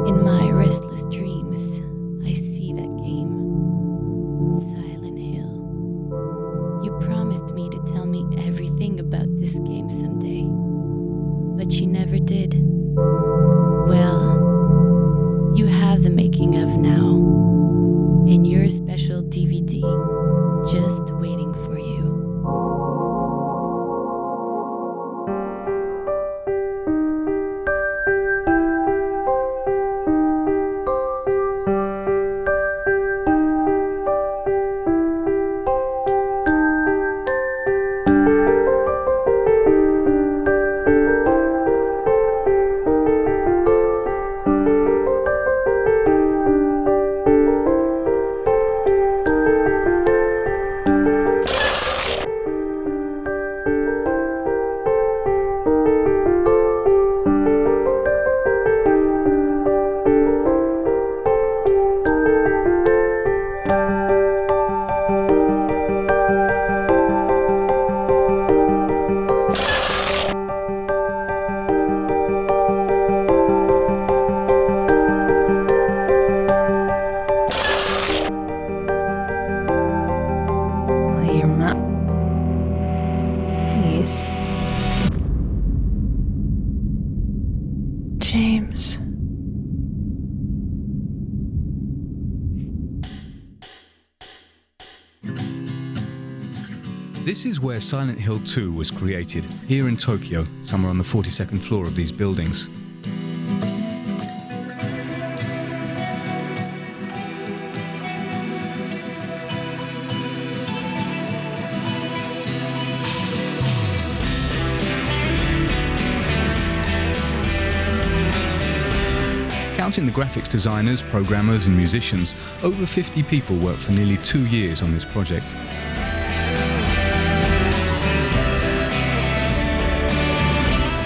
In my restless dreams, I see that game, Silent Hill. You promised me to tell me everything about this game someday, but you never did. Well, you have the making of now, in your special DVD, just waiting for you. James. This is where Silent Hill 2 was created, here in Tokyo, somewhere on the 42nd floor of these buildings. Counting the graphics designers, programmers and musicians, over 50 people worked for nearly 2 years on this project.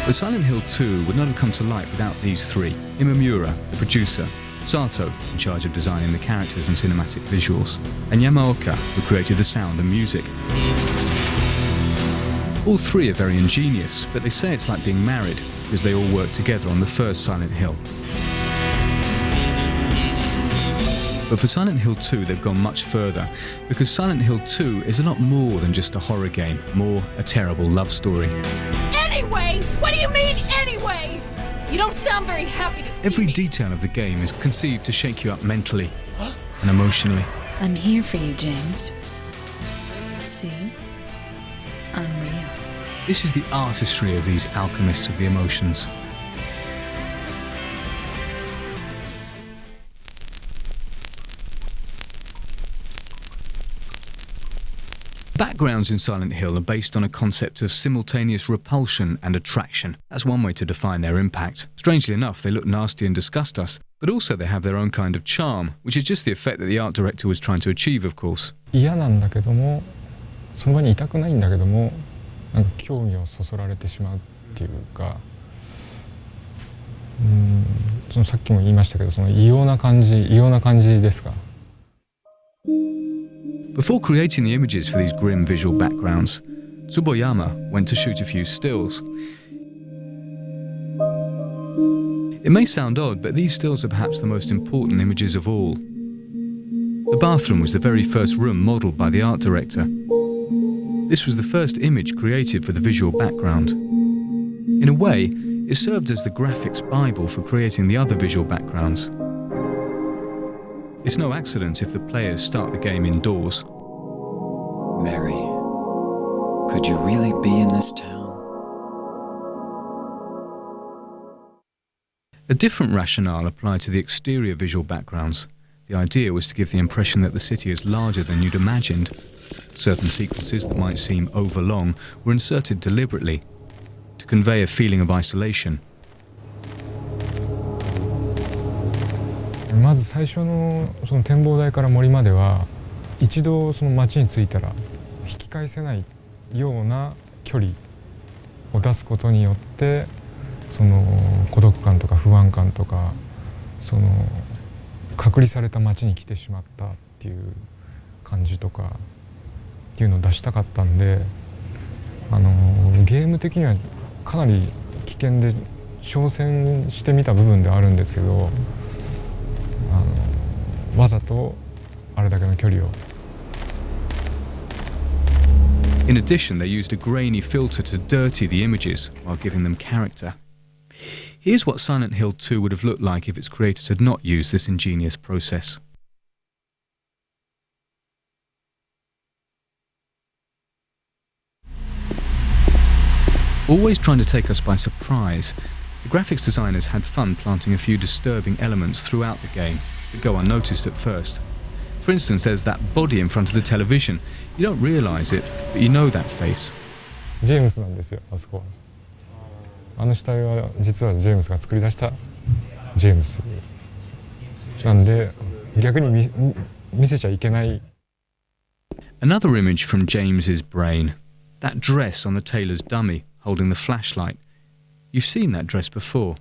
But Silent Hill 2 would not have come to light without these three: Imamura, the producer, Sato, in charge of designing the characters and cinematic visuals, and Yamaoka, who created the sound and music. All three are very ingenious, but they say it's like being married, because they all worked together on the first Silent Hill. But for Silent Hill 2 they've gone much further, because Silent Hill 2 is a lot more than just a horror game, more a terrible love story. Anyway? What do you mean, anyway? You don't sound very happy to see Every me. detail of the game is conceived to shake you up mentally and emotionally. I'm here for you, James. See? I'm real. This is the artistry of these alchemists of the emotions. Backgrounds in Silent Hill are based on a concept of simultaneous repulsion and attraction. That's one way to define their impact. Strangely enough, they look nasty and disgust us, but also they have their own kind of charm, which is just the effect that the art director was trying to achieve, of course. 嫌なんだけども、その場にいたくないんだけども、なんか興味をそそられてしまうっていうか、そのさっきも言いましたけど、その異様な感じですか。Before creating the images for these grim visual backgrounds, Tsuboyama went to shoot a few stills. It may sound odd, but these stills are perhaps the most important images of all. The bathroom was the very first room modelled by the art director. This was the first image created for the visual background. In a way, it served as the graphics Bible for creating the other visual backgrounds. It's no accident if the players start the game indoors. Mary, could you really be in this town? A different rationale applied to the exterior visual backgrounds. The idea was to give the impression that the city is larger than you'd imagined. Certain sequences that might seem overlong were inserted deliberately to convey a feeling of isolation. まず最初のその展望台から森までは、一度その街に着いたら引き返せないような距離を出すことによって、その孤独感とか不安感とか、その隔離された街に来てしまったっていう感じとかっていうのを出したかったんで、ゲーム的にはかなり危険で挑戦してみた部分ではあるんですけど、わざとあれだけの距離を。 In addition, they used a grainy filter to dirty the images while giving them character. Here's what Silent Hill 2 would have looked like if its creators had not used this ingenious process. Always trying to take us by surprise, the graphics designers had fun planting a few disturbing elements throughout the game that go unnoticed at first. For instance, there's that body in front of the television. You don't realise it, but you know that face. ジェームスなんですよ、あそこは。あの死体は実はジェームスが作り出したジェームスなんで、逆に見せちゃいけない。 Another image from James's brain. That dress on the tailor's dummy holding the flashlight. You've seen that dress before.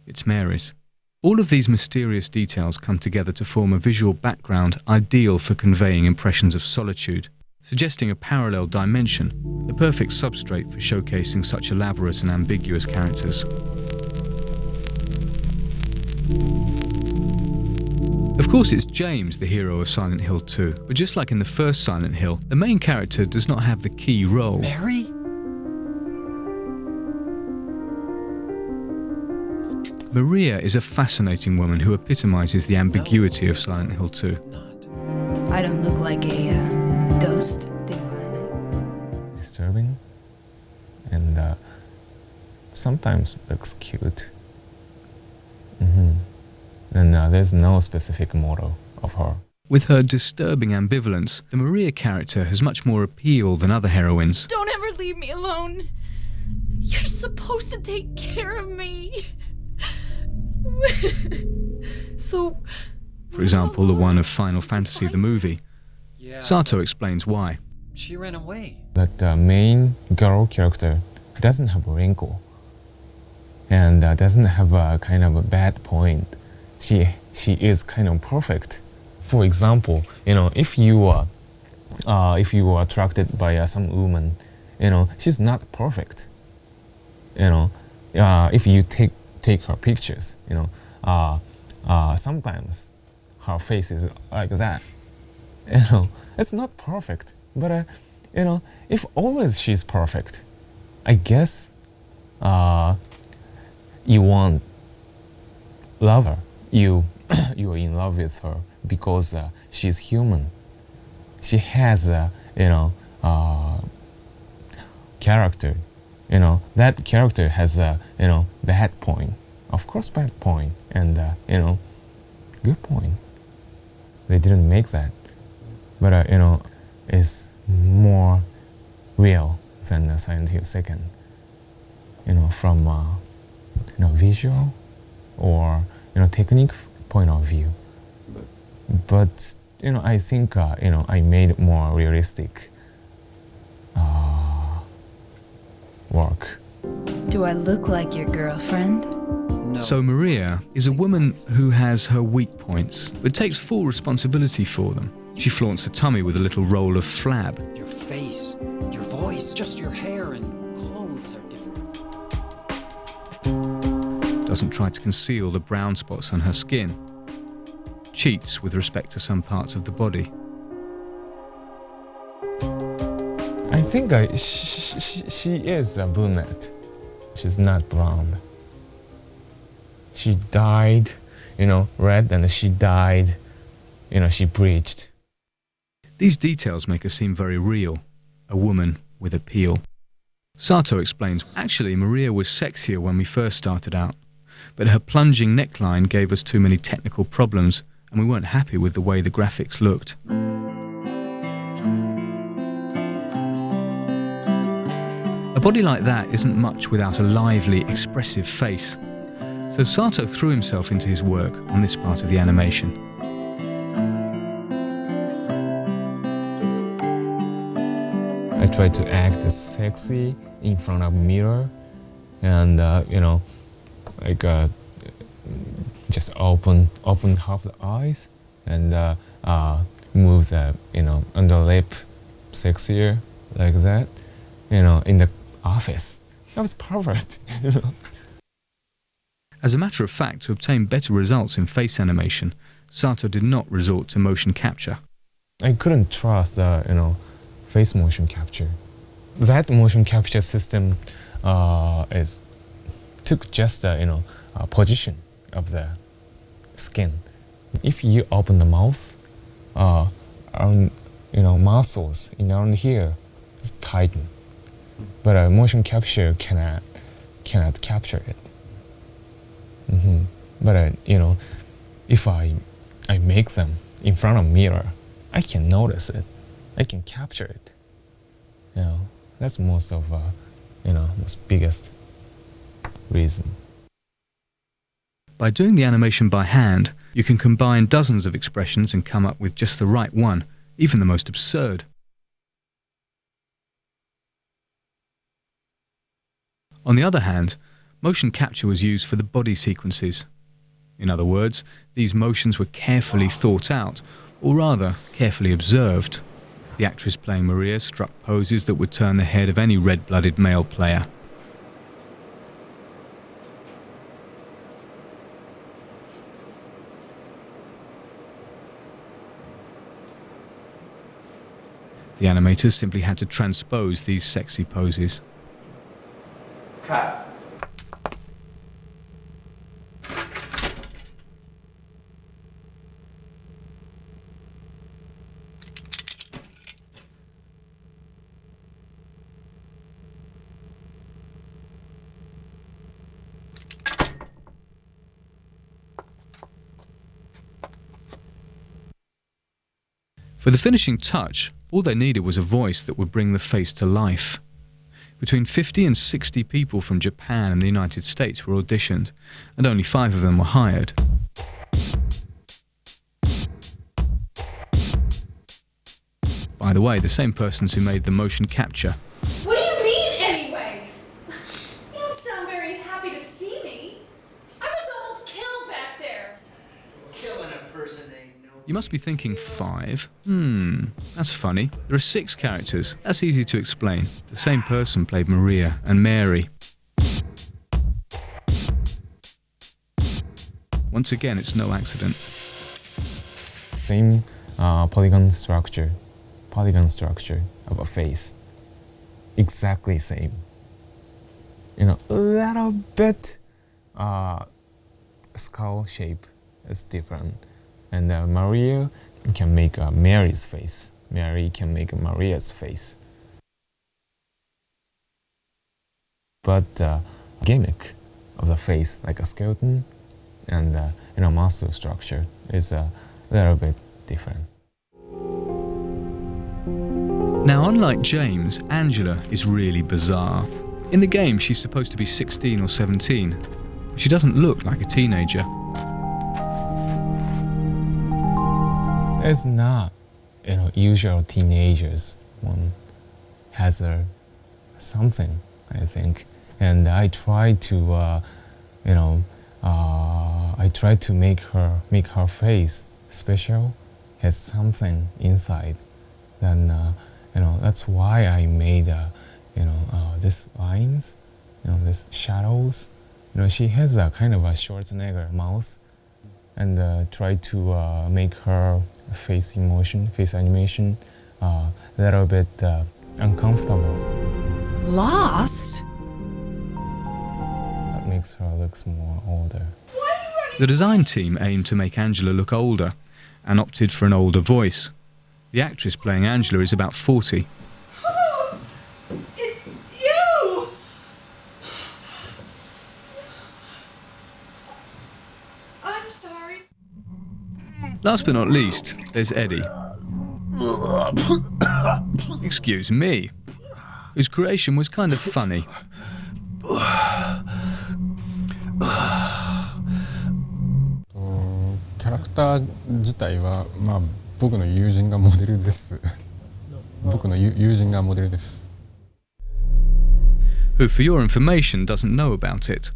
It's Mary's. All of these mysterious details come together to form a visual background ideal for conveying impressions of solitude, suggesting a parallel dimension, the perfect substrate for showcasing such elaborate and ambiguous characters. Of course, it's James, the hero of Silent Hill 2, but just like in the first Silent Hill, the main character does not have the key role. Mary? Maria is a fascinating woman who epitomizes the ambiguity of Silent Hill 2. I don't look like a ghost, do I? Disturbing and sometimes looks cute. And there's no specific model of her. With her disturbing ambivalence, the Maria character has much more appeal than other heroines. Don't ever leave me alone. You're supposed to take care of me. So, For example, the one of Final Fantasy the movie. Yeah. Sato explains why. She ran away. That the main girl character doesn't have a wrinkle and doesn't have a kind of a bad point. She is kind of perfect. For example, if you are attracted by some woman, she's not perfect. If you take her pictures, sometimes her face is like that. It's not perfect, but if always she's perfect, I guess you want love her. You are in love with her because she's human. She has character. That character has a bad point. Of course, bad point and good point. They didn't make that, but it's more real than Silent Hill 2nd. From visual or technique point of view. But I think I made more realistic work. Do I look like your girlfriend? No. So Maria is a woman who has her weak points, but takes full responsibility for them. She flaunts her tummy with a little roll of flab. Your face, your voice, just your hair and clothes are different. Doesn't try to conceal the brown spots on her skin. Cheats with respect to some parts of the body. I think she is a brunette. She's not blonde. She dyed, red, and she dyed, she bleached. These details make her seem very real, a woman with appeal. Sato explains, actually Maria was sexier when we first started out, but her plunging neckline gave us too many technical problems and we weren't happy with the way the graphics looked. A body like that isn't much without a lively, expressive face. So Sato threw himself into his work on this part of the animation. I tried to act sexy in front of a mirror and, just open half the eyes and move the, under lip sexier like that. In the office. That was perfect. As a matter of fact, to obtain better results in face animation, Sato did not resort to motion capture. I couldn't trust the face motion capture. That motion capture system took just the position of the skin. If you open the mouth, muscles around here is tighten, but a motion capture cannot capture it. But if I make them in front of mirror, I can notice it. I can capture it. That's most of most biggest reason. By doing the animation by hand, you can combine dozens of expressions and come up with just the right one, even the most absurd. On the other hand, motion capture was used for the body sequences. In other words, these motions were carefully thought out, or rather, carefully observed. The actress playing Maria struck poses that would turn the head of any red-blooded male player. The animators simply had to transpose these sexy poses. Cut. For the finishing touch, all they needed was a voice that would bring the face to life. Between 50 and 60 people from Japan and the United States were auditioned, and only 5 of them were hired. By the way, the same persons who made the motion capture. What do you mean, anyway? You don't sound very happy to see me. I was almost killed back there. Killing a person ain't no. You must be thinking 5? That's funny. There are 6 characters. That's easy to explain. The same person played Maria and Mary. Once again, it's no accident. Same polygon structure of a face. Exactly same. A little bit skull shape is different. And Maria can make Mary's face. Mary can make Maria's face. But gimmick of the face, like a skeleton and muscle structure, is a little bit different. Now, unlike James, Angela is really bizarre. In the game, she's supposed to be 16 or 17, but she doesn't look like a teenager. It's not, usual teenagers. One has something, I think, and I try to, make her face special, has something inside. Then, that's why I made, these lines, these shadows. She has a kind of a Schwarzenegger mouth, and try to make her face animation, a little bit uncomfortable. Lost? That makes her look more older. The design team aimed to make Angela look older and opted for an older voice. The actress playing Angela is about 40. It's you! I'm sorry. Last but not least, there's Eddie. Excuse me. Whose creation was kind of funny. キャラクター自体は、僕の友人がモデルです。僕の友人がモデルです。 Who, for your information, doesn't know about it.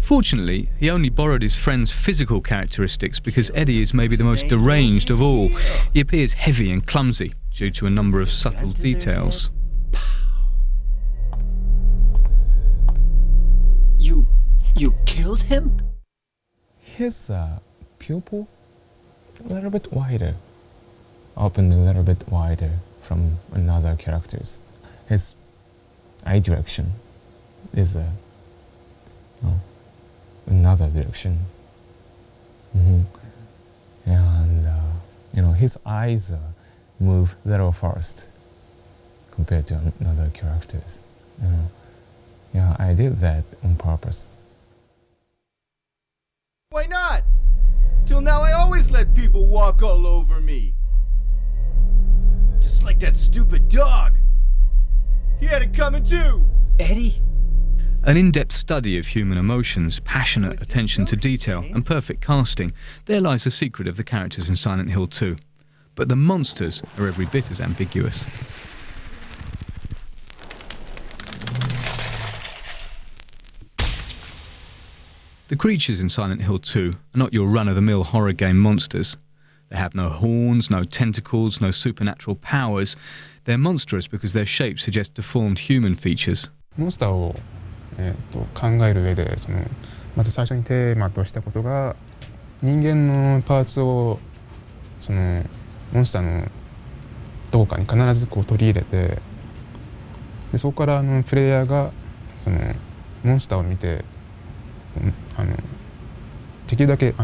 Fortunately, he only borrowed his friend's physical characteristics because Eddie is maybe the most deranged of all. He appears heavy and clumsy due to a number of subtle details. You killed him? His pupil a little bit wider, opened a little bit wider from another characters. His eye direction is another direction. And his eyes move a little fast compared to other characters. Yeah, I did that on purpose. Why not? Till now I always let people walk all over me. Just like that stupid dog. He had it coming too. Eddie? An in-depth study of human emotions, passionate attention to detail, and perfect casting. There lies the secret of the characters in Silent Hill 2. But the monsters are every bit as ambiguous. The creatures in Silent Hill 2 are not your run-of-the-mill horror game monsters. They have no horns, no tentacles, no supernatural powers. They're monstrous because their shapes suggest deformed human features. モンスターを、考える上でまず最初にテーマとしたことが人間のパーツをモンスターのどこかに必ず取り入れてでそこからプレイヤーがモンスターを見てできるだけ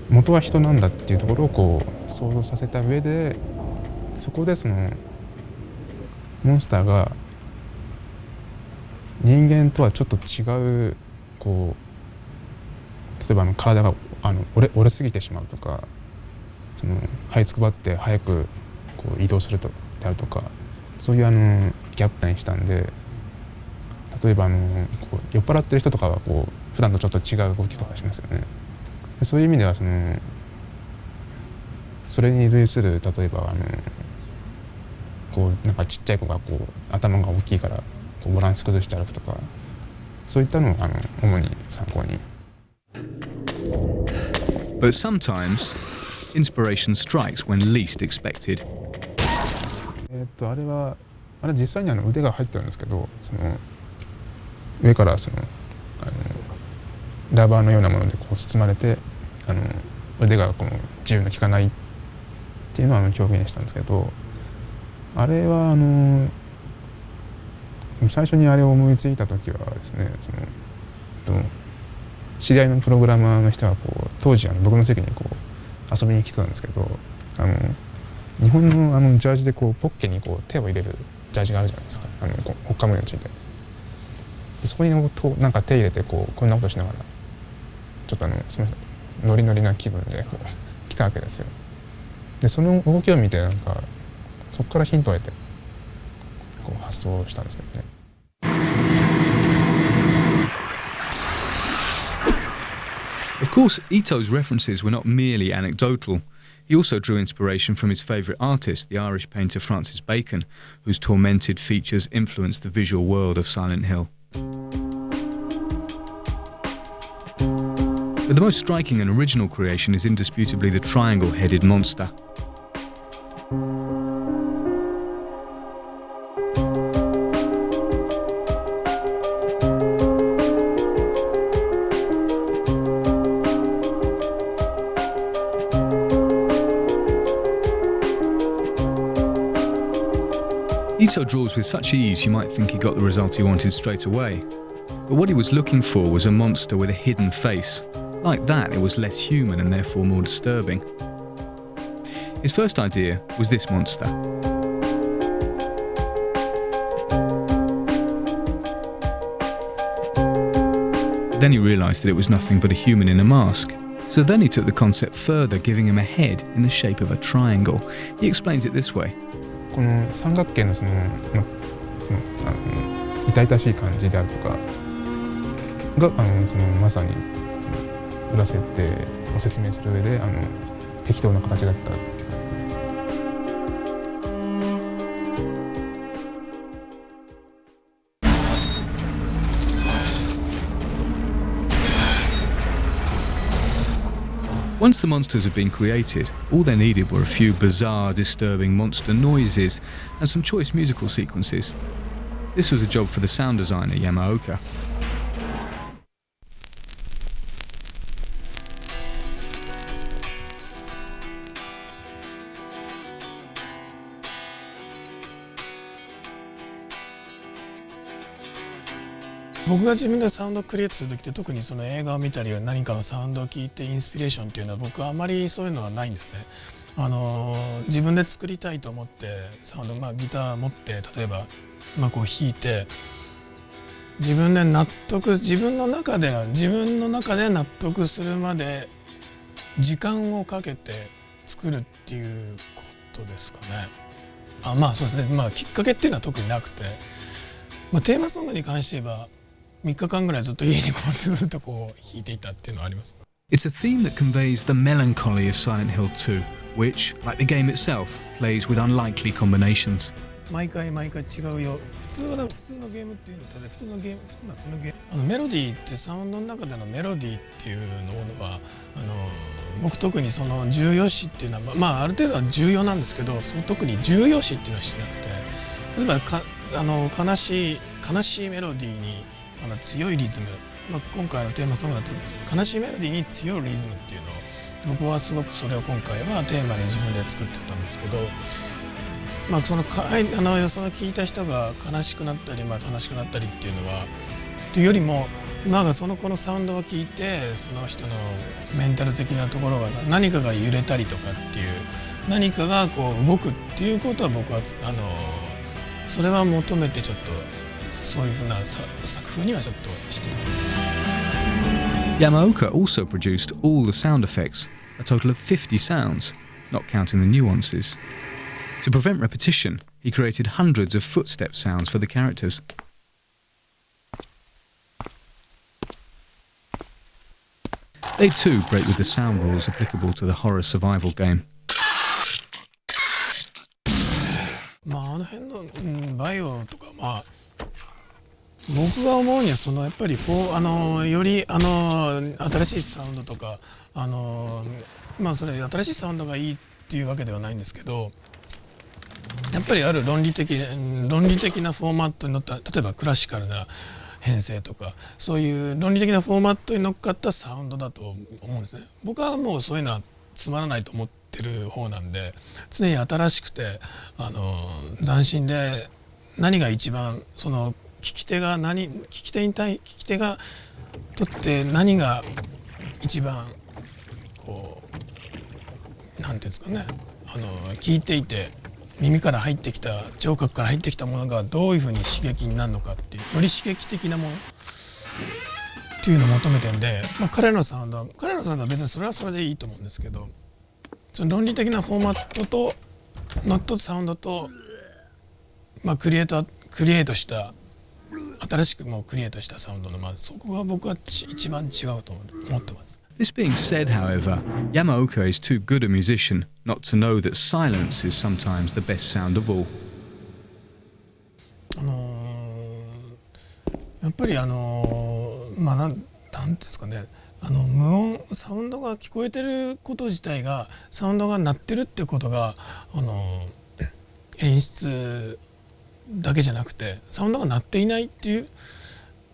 元は人なんだっていうところを想像させた上でそこでモンスターが人間とはちょっと違う例えば体が折れすぎてしまうとか這いつくばって早く移動するであるとかそういうギャップにしたんで例えば酔っ払ってる人とかは普段とちょっと違う動きとかしますよね。そういう意味ではそれに類する例えばなんかちっちゃい子が頭が大きいからバランス崩して歩くとかそういったのを主に参考に。But sometimes inspiration strikes when least expected. あれ実際に腕が入ってるんですけど上からラバーのようなもので包まれて腕が自由の利かないっていうのを表現したんですけどあれは最初にあれを思いついた時はですね知り合いのプログラマーの人が当時僕の席に遊びに来てたんですけど日本のジャージでポッケに手を入れるジャージがあるじゃないですかほっかむりのついたやつでそこになんか手入れてこんなことしながらちょっとすみませんノリノリな気分で来たわけですよ。でその動きを見てなんかそこからヒントを得て発想したんですけどね。Of course, Ito's references were not merely anecdotal. He also drew inspiration from his favourite artist, the Irish painter Francis Bacon, whose tormented features influenced the visual world of Silent Hill. But the most striking and original creation is indisputably the triangle-headed monster. Ito draws with such ease you might think he got the result he wanted straight away. But what he was looking for was a monster with a hidden face. Like that, it was less human and therefore more disturbing. His first idea was this monster. Then he realised that it was nothing but a human in a mask. So then he took the concept further, giving him a head in the shape of a triangle. He explains it this way. この三角形の痛々しい感じであるとかがまさに裏設定を説明する上で適当な形だったっていう。Once the monsters had been created, all they needed were a few bizarre, disturbing monster noises and some choice musical sequences. This was a job for the sound designer Yamaoka. 僕が自分でサウンドをクリエイトする時って特にその映画を見たり何かのサウンドを聞いてインスピレーションっていうのは僕はあまりそういうのはないんですね。自分で作りたいと思ってサウンド、ギター持って例えば、こう弾いて自分の中で納得するまで時間をかけて作るっていうことですかね。そうですね。きっかけっていうのは特になくて、テーマソングに関して言えば3日間ぐらいずっと家にこうずっとこう弾いていたっていうのはあります。It's a theme that conveys the melancholy of Silent Hill 2, which, like the game itself, plays with unlikely combinations. 毎回違うよ。普通のゲームっていうのは普通のゲームメロディーってサウンドの中でのメロディーっていうのは僕特にその重要視っていうのはある程度は重要なんですけど、特に重要視っていうのはしてなくて、例えば悲しいメロディーに強いリズム、今回のテーマソングだと悲しいメロディーに強いリズムっていうのを僕はすごくそれを今回はテーマに自分で作ってたんですけど、その聞いた人が悲しくなったり、楽しくなったりっていうのはというよりもこのサウンドを聞いてその人のメンタル的なところが何かが揺れたりとかっていう何かがこう動くっていうことは僕はそれは求めてちょっとそういうふうな作風にはちょっとしています。Yamaoka also produced all the sound effects, a total of 50 sounds, not counting the nuances. To prevent repetition, he created hundreds of footstep sounds for the characters. They too break with the sound rules applicable to the horror survival game. あの辺の、バイオとか僕が思うにはやっぱりより新しいサウンドとかそれ新しいサウンドがいいっていうわけではないんですけど、やっぱりある論理的なフォーマットに乗った例えばクラシカルな編成とかそういう論理的なフォーマットに乗っかったサウンドだと思うんですね。僕はもうそういうのはつまらないと思ってる方なんで、常に新しくて斬新で何が一番その聞き手がとって何が一番こうなんていうんですかね、聞いていて耳から入ってきた聴覚から入ってきたものがどういうふうに刺激になるのかっていうより刺激的なものっていうのを求めてるんで、彼らのサウンドは別にそれはそれでいいと思うんですけど、その論理的なフォーマットとノットサウンドと、クリエイトした新しくクリエイトしたサウンドのそこが僕は一番違うと思ってます。This being said, however, Yamaoka is too good a musician not to know that silence is sometimes the best sound of all. やっぱりなんていうんですかね、無音サウンドが聞こえてること自体がサウンドが鳴ってるってことが演出だけじゃなくてサウンドが鳴っていないっていう、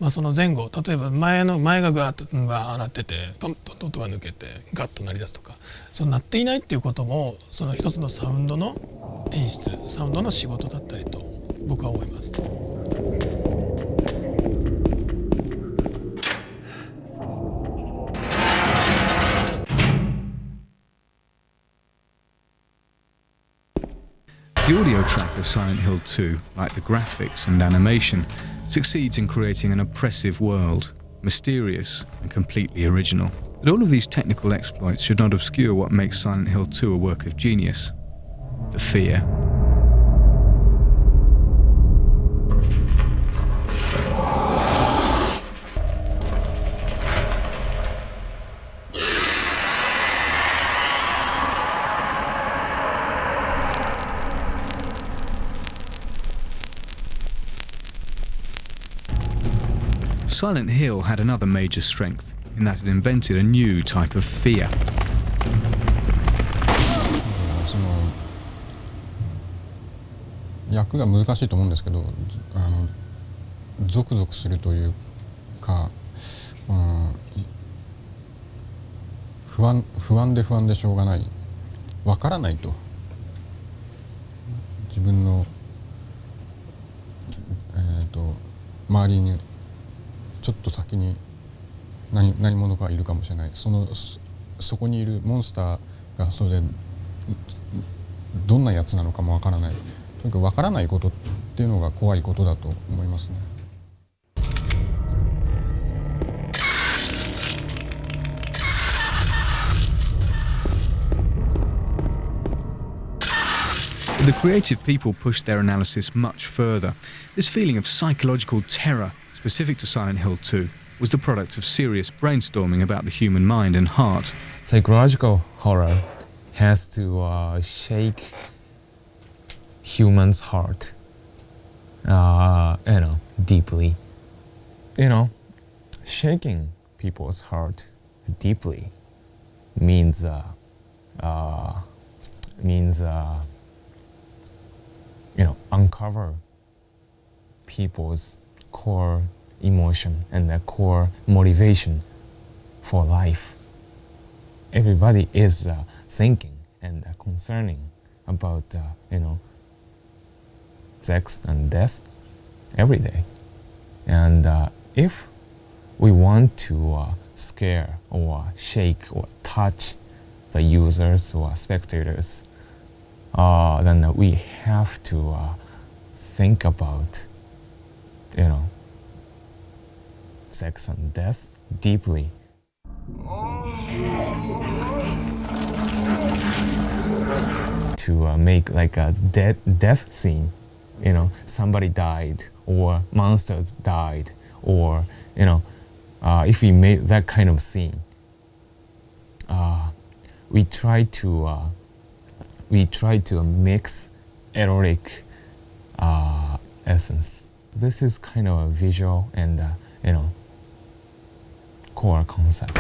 その前後例えば前がガーッと鳴っててトントンと音が抜けてガッと鳴り出すとか、その鳴っていないっていうこともその一つのサウンドの演出サウンドの仕事だったりと僕は思います。The audio track of Silent Hill 2, like the graphics and animation, succeeds in creating an oppressive world, mysterious and completely original. But all of these technical exploits should not obscure what makes Silent Hill 2 a work of genius: the fear. Silent Hill had another major strength in that it invented a new type of fear. その役が難しいと思うんですけど、ゾクゾクするというか、不安でしょうがない、わからないと自分の周りにちょっと先に何者かいるかもしれない。そこにいるモンスターがそれでどんなやつなのかもわからない。とにかくわからないことっていうのが怖いことだと思いますね。The creative people pushed their analysis much further. This feeling of psychological terror, specific to Silent Hill 2, was the product of serious brainstorming about the human mind and heart. Psychological horror has to shake human's heart, deeply. Shaking people's heart deeply means uncover people's core emotion and their core motivation for life. Everybody is thinking and concerning about sex and death every day. And if we want to scare or shake or touch the users or spectators, then we have to think about sex and death deeply. To make like a death scene, somebody died or monsters died, or if we made that kind of scene, we try to mix erotic essence. This is kind of a visual and core concept.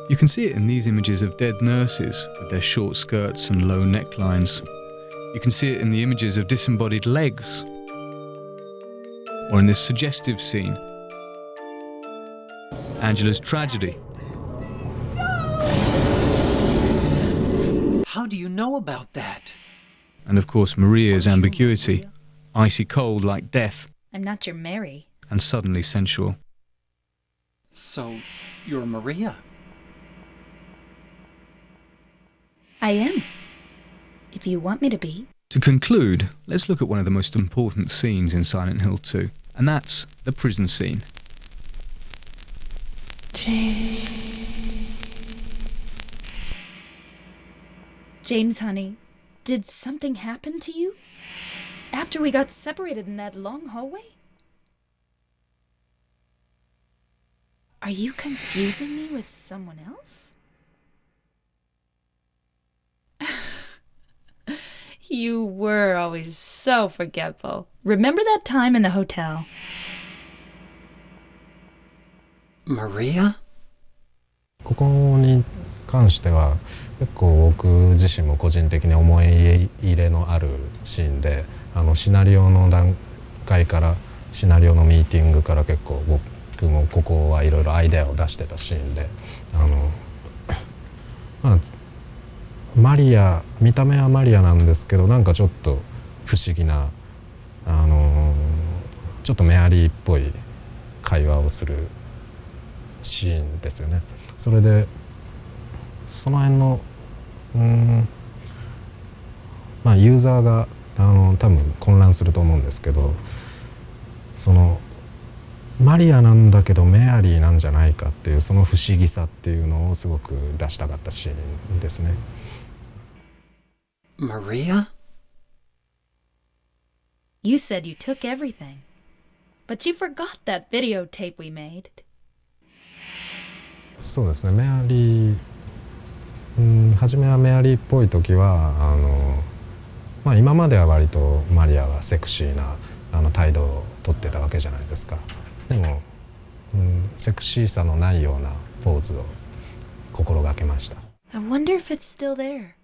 You can see it in these images of dead nurses with their short skirts and low necklines. You can see it in the images of disembodied legs, or in this suggestive scene, Angela's tragedy. How do you know about that? And of course Maria's ambiguity, icy cold like death, I'm not your Mary. and suddenly sensual. So, you're Maria? I am. If you want me to be. To conclude, let's look at one of the most important scenes in Silent Hill 2, and that's the prison scene. James, honey, did something happen to you? After we got separated in that long hallway? Are you confusing me with someone else? You were always so forgetful. Remember that time in the hotel? Maria? ここに関しては結構僕自身も個人的に思い入れのあるシーンで、シナリオの段階からシナリオのミーティングから結構僕もここはいろいろアイデアを出してたシーンで、マリア、見た目はマリアなんですけど、なんかちょっと不思議な、ちょっとメアリーっぽい会話をするシーンですよね。それでその辺のユーザーが多分混乱すると思うんですけど、そのマリアなんだけどメアリーなんじゃないかっていうその不思議さっていうのをすごく出したかったシーンですね。Maria? You said you took everything, but you forgot that videotape we made. そうですね、メアリー、初めはメアリーっぽい時は今までは割とマリアはセクシーな態度をとってたわけじゃないですか。でも、セクシーさのないようなポーズを心がけました。I wonder if it's still there.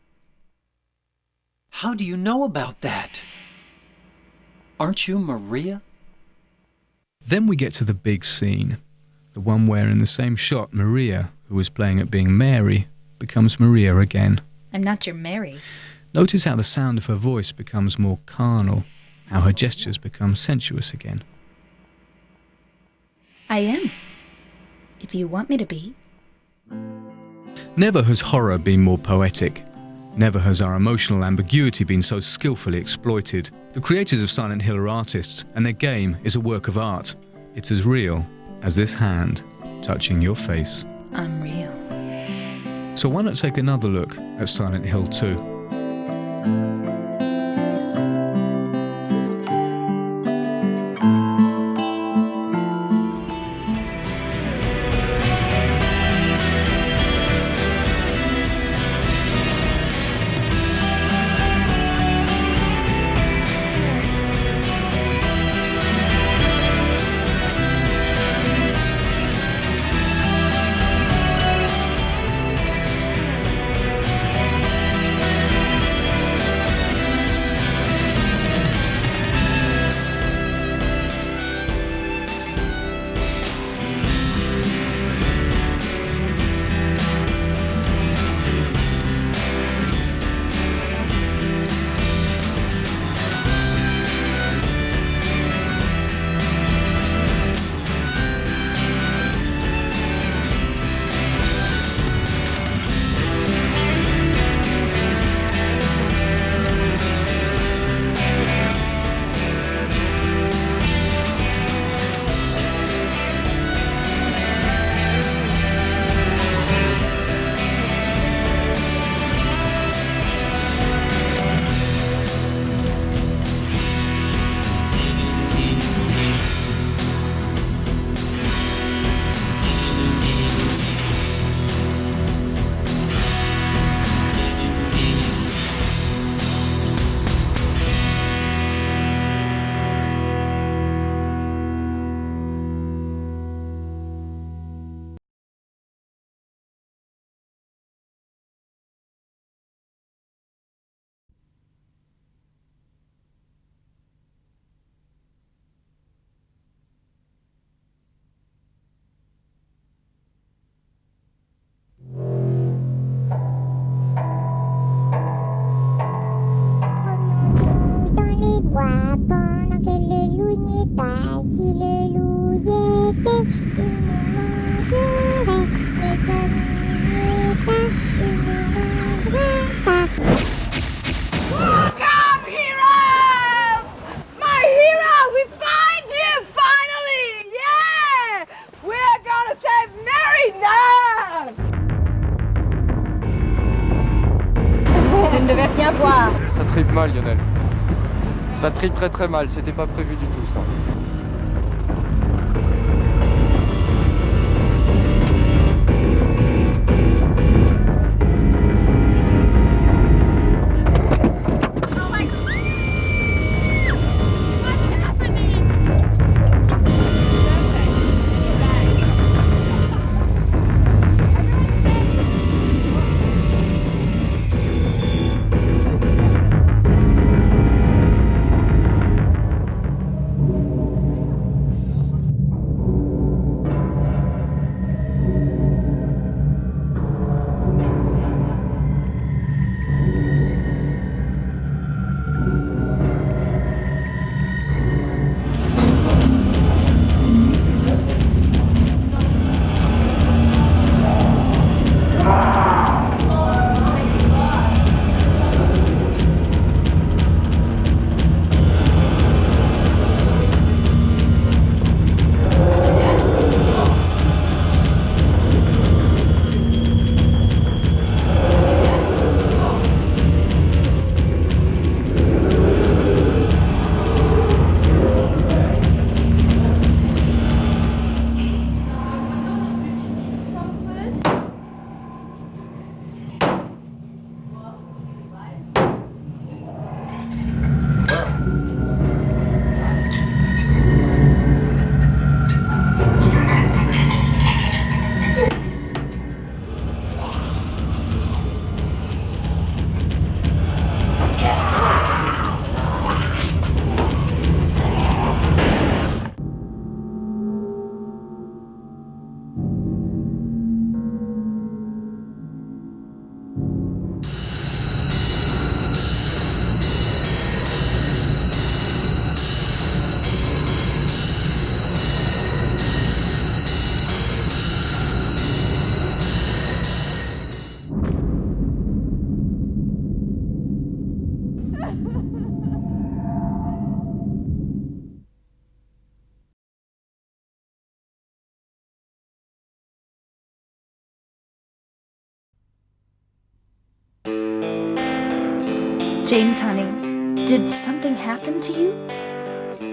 How do you know about that? Aren't you Maria? Then we get to the big scene, the one where in the same shot Maria, who was playing at being Mary, becomes Maria again. I'm not your Mary. Notice how the sound of her voice becomes more carnal, how her gestures become sensuous again. I am. If you want me to be. Never has horror been more poetic. Never has our emotional ambiguity been so skillfully exploited. The creators of Silent Hill are artists, and their game is a work of art. It's as real as this hand touching your face. I'm real. So why not take another look at Silent Hill 2? Ça tripe mal, Lionel. Ça tripe très très mal, c'était pas prévu du tout ça. James, honey, did something happen to you?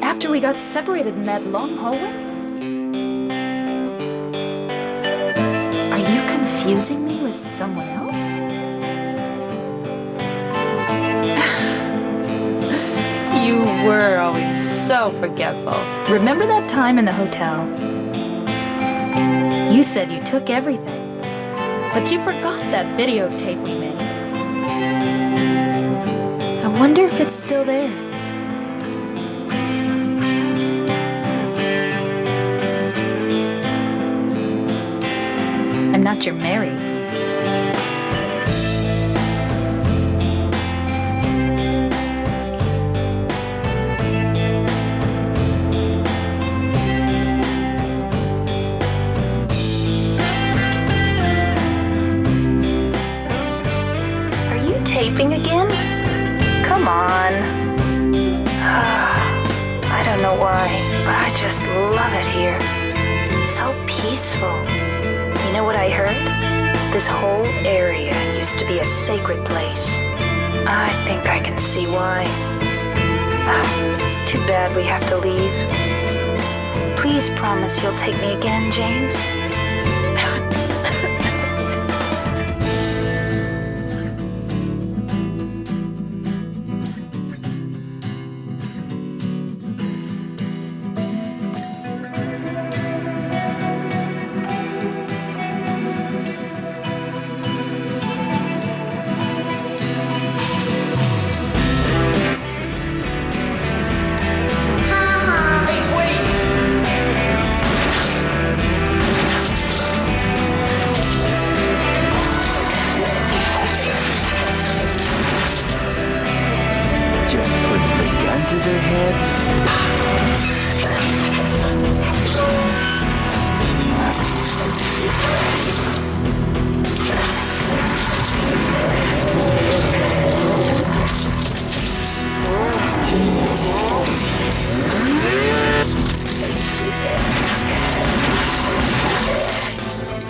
After we got separated in that long hallway? Are you confusing me with someone else? You were always so forgetful. Remember that time in the hotel? You said you took everything, but you forgot that videotape we made. I wonder if it's still there. I'm not your Mary. Are you taping again? Come on. I don't know why, but I just love it here. It's so peaceful. You know what I heard? This whole area used to be a sacred place. I think I can see why. It's too bad we have to leave. Please promise you'll take me again, James.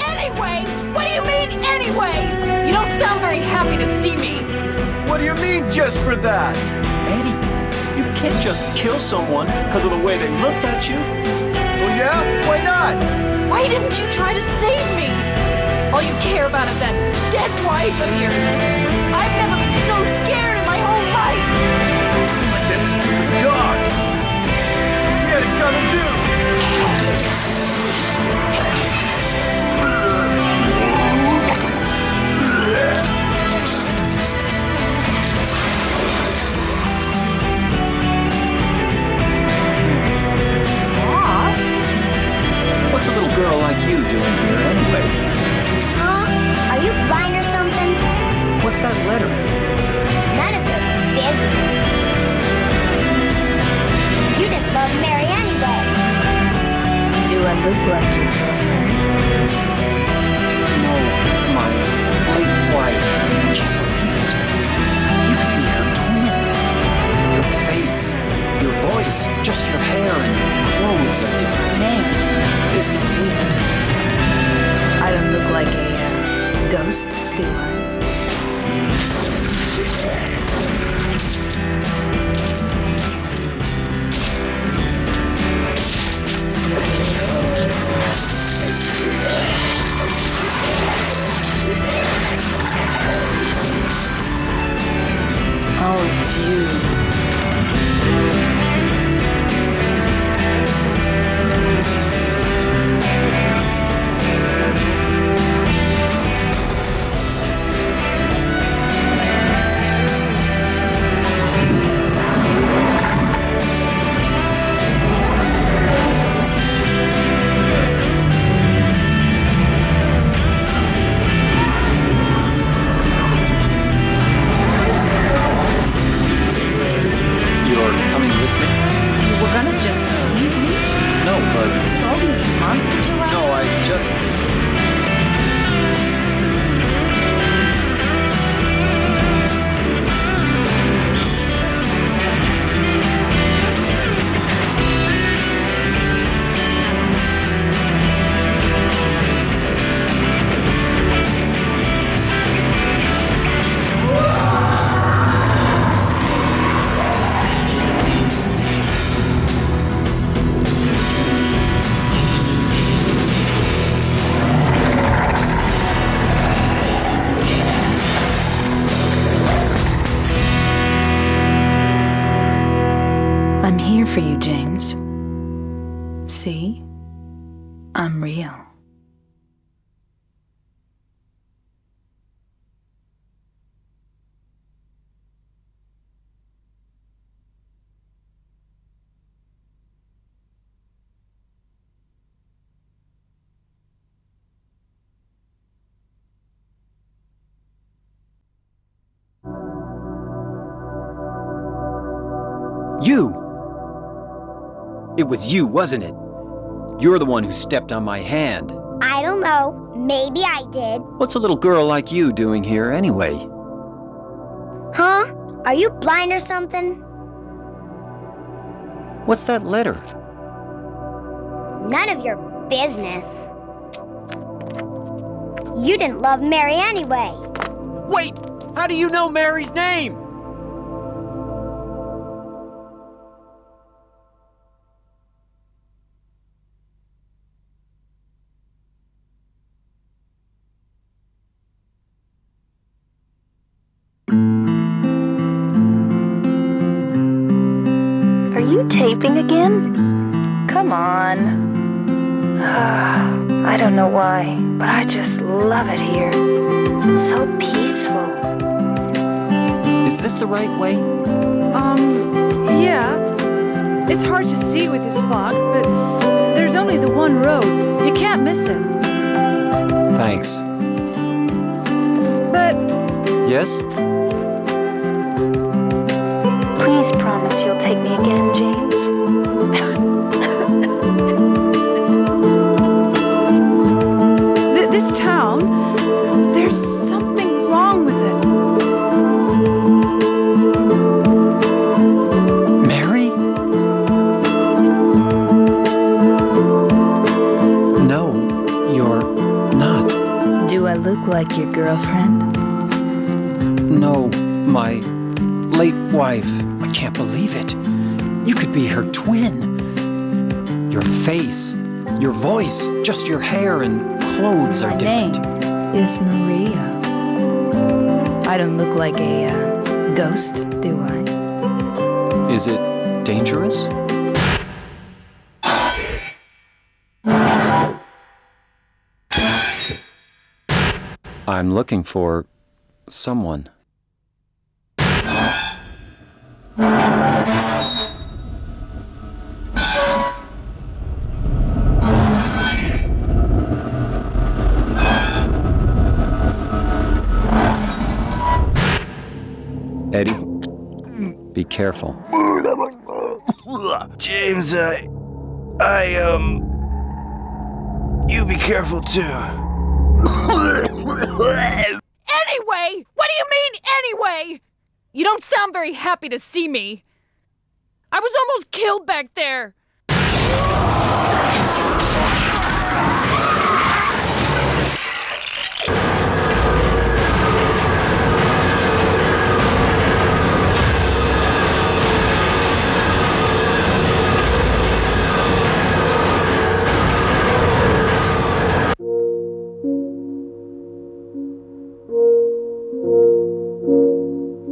Anyway? What do you mean, anyway? You don't sound very happy to see me. What do you mean, just for that? Eddie, you can't just kill someone because of the way they looked at you. Well, yeah? Why not? Why didn't you try to save me? All you care about is that dead wife of yours. I've never been so scared in my whole life. Like that stupid dog. He had it coming too. What's a little girl like you doing here anyway? Are you blind or something? What's that letter? None of your business. You didn't love Mary anyway. Do I look like your girlfriend? No, my late wife. I can't believe it. You could be her twin. Your face, your voice, just your hair and clothes are different. Name is Maria. I don't look like a ghost, do I? Oh, it's you. See? I'm real. You! It was you, wasn't it? You're the one who stepped on my hand. I don't know. Maybe I did. What's a little girl like you doing here anyway? Huh? Are you blind or something? What's that letter? None of your business. You didn't love Mary anyway. Wait! How do you know Mary's name? Are you taping again? Come on. I don't know why, but I just love it here. It's so peaceful. Is this the right way? Yeah. It's hard to see with this fog, but there's only the one road. You can't miss it. Thanks. But Yes? Please promise you'll take me again, James. this town, there's something wrong with it. Mary? No, you're not. Do I look like your girlfriend? No, my late wife. I can't believe it. You could be her twin. Your face, your voice, just your hair and clothes are different. My name is Maria. I don't look like a ghost, do I? Is it dangerous? I'm looking for someone. Eddie, be careful. James, you be careful too. Anyway! What do you mean, anyway? You don't sound very happy to see me. I was almost killed back there.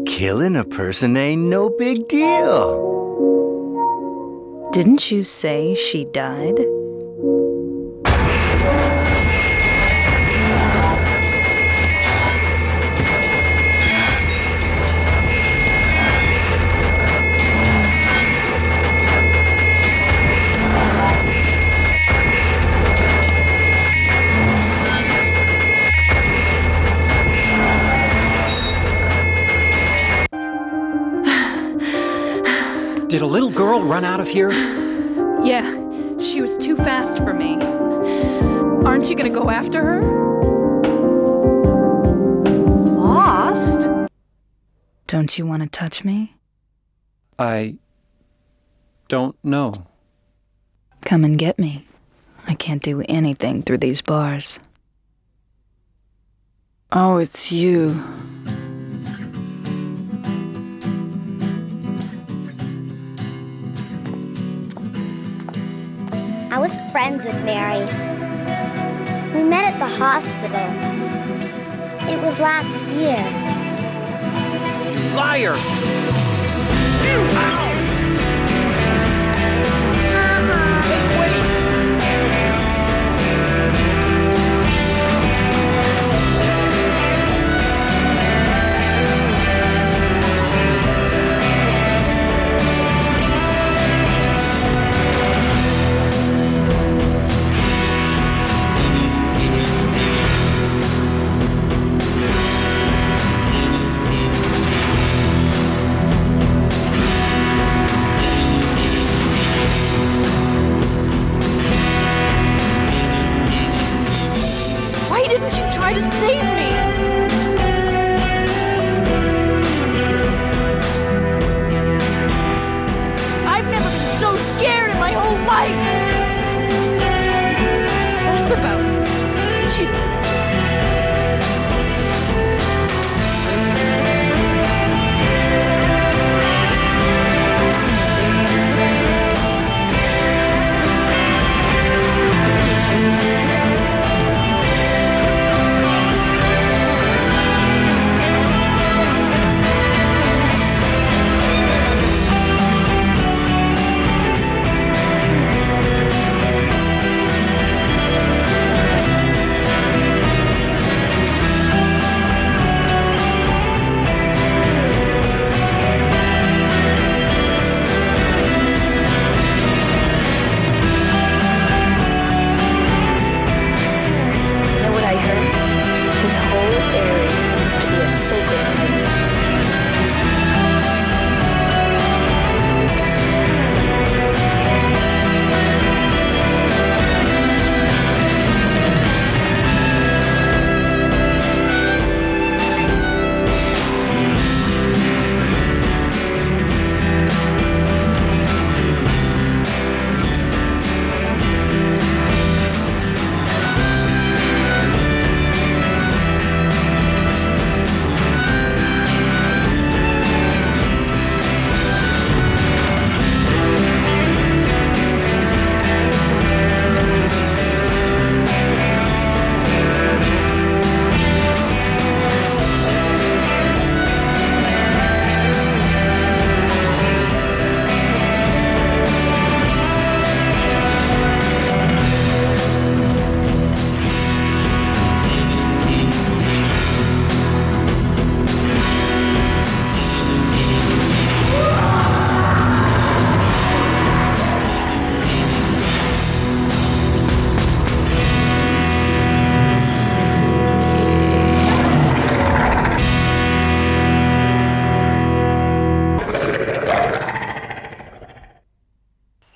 Killing a person ain't no big deal. Didn't you say she died? Did a little girl run out of here? Yeah, she was too fast for me. Aren't you gonna go after her? Lost? Don't you want to touch me? I don't know. Come and get me. I can't do anything through these bars. Oh, it's you. I was friends with Mary. We met at the hospital. It was last year. Liar! Ha ha. Wait! try to save me! I've never been so scared in my whole life! Less about you.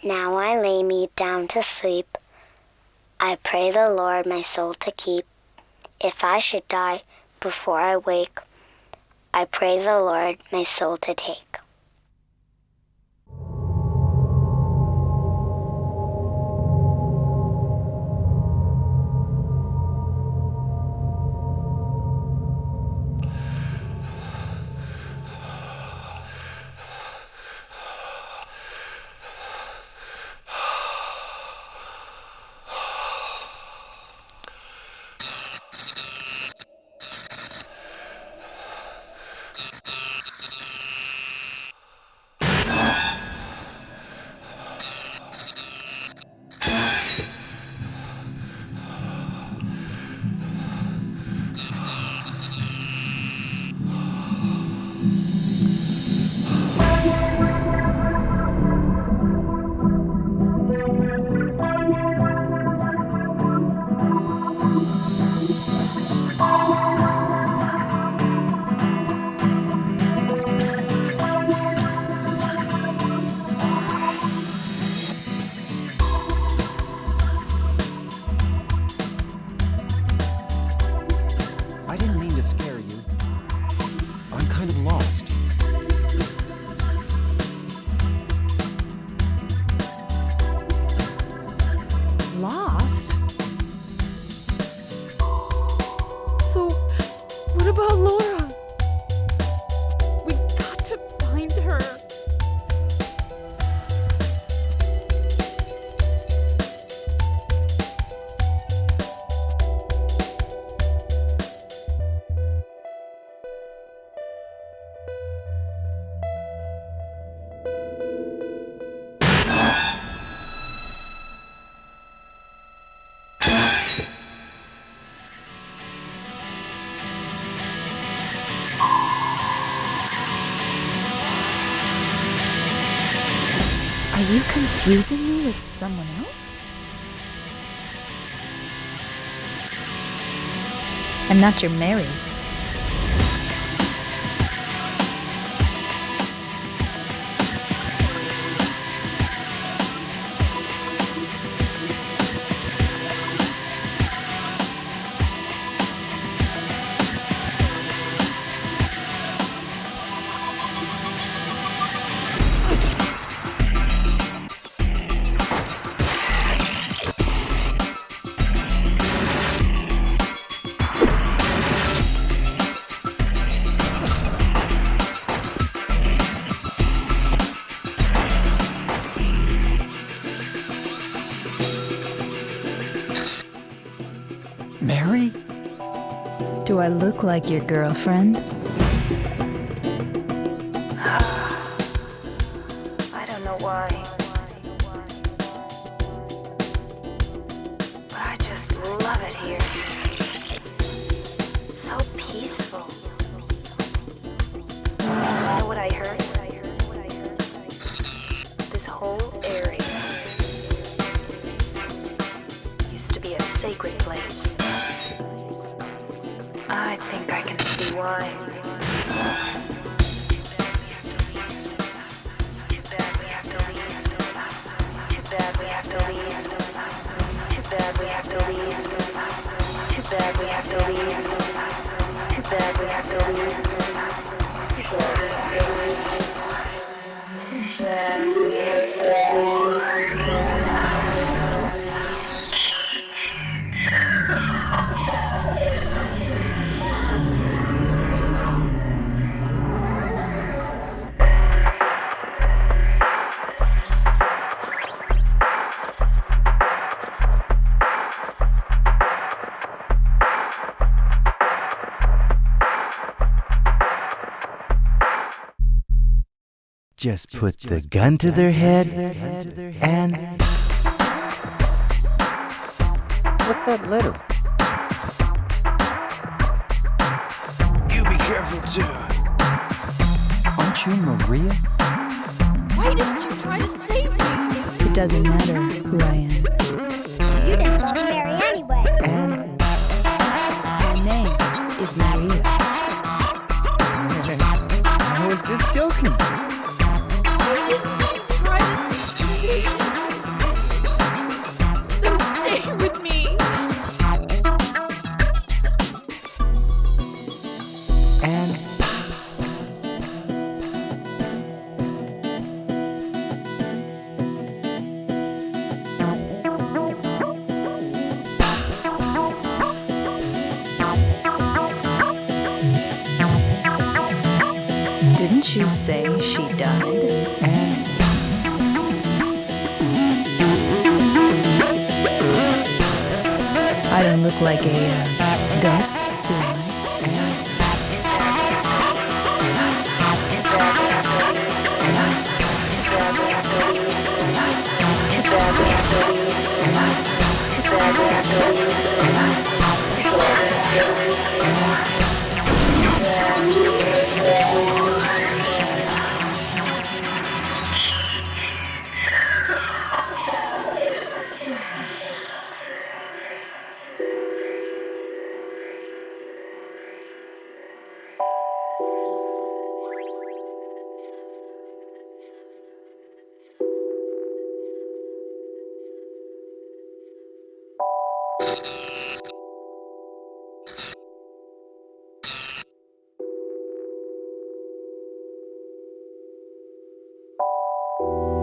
Now I lay me down to sleep. I pray the Lord my soul to keep. If I should die before I wake, I pray the Lord my soul to take. I didn't mean to scare you. I'm kind of lost. Lost? So, what about Laura? We've got to find her. Are you confusing me with someone else? I'm not your Mary. Mary? Do I look like your girlfriend? I don't know why. But I just love it here. It's so peaceful. You know what I heard? This whole area used to be a sacred place. I think I can see why. It's too bad we have to leave. It's too bad we have to leave. It's too bad we have to leave. Too bad we have to leave. Too bad we have to leave. Too bad we have to leave. Too bad we have to Just put the gun to their head and... What's that letter? You be careful too. Aren't you Maria? Why didn't you try to save me? It doesn't matter who I am. You didn't love Mary anyway. My name is Maria. I was just joking. Why didn't you try to save me? So stay with me. Didn't you say she died? I don't look like a ghost, do I?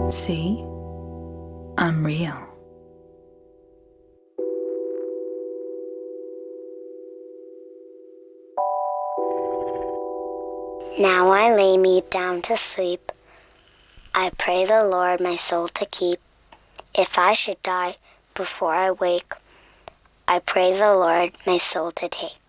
See? I'm real. Now I lay me down to sleep. I pray the Lord my soul to keep. If I should die before I wake, I pray the Lord my soul to take.